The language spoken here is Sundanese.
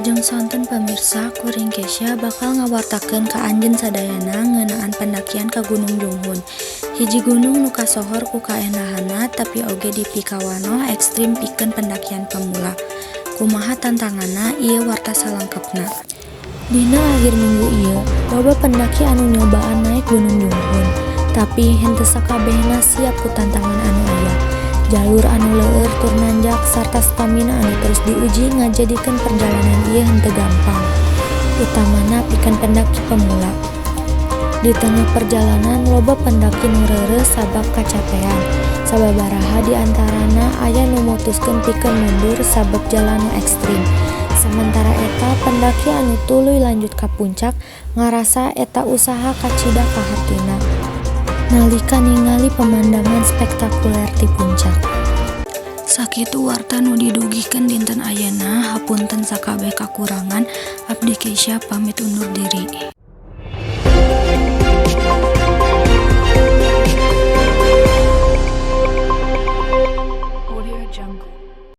Wilujeng sonten pemirsa, kuring Kesya bakal ngawartakeun ka anjeun sadayana ngeunaan pendakian ka Gunung Junghun. Hiji gunung nu kasohor ku kaendahanna tapi oge dipikawanoh ekstrim pikeun pendakian pemula. Kumaha tantanganna ieu warta salengkepna. Dina akhir minggu ieu, loba pendaki anu nyobaan naek Gunung Junghun, tapi henteu sakabehna siap ku tantangan anu aya. Jalur anu leueur tur nanjak sarta stamina anu terus diuji ngajadikeun perjalanan ieu henteu gampang, utamana pikeun pendaki pemula. Di tengah perjalanan loba pendaki nu reureus sabab kacapean. Sababaraha di antarana aya nu mutuskeun pikeun mundur sabab jalan nu ekstrim. Sementara eta pendaki anu tuluy lanjut ka puncak ngarasa eta usaha kacida ka hartina nalika ningali pemandangan spektakuler di puncak. Sakitu warta nu didugikeun dinten ayeuna, hapunten sakabeh kakurangan, abdi Kesya pamit undur diri.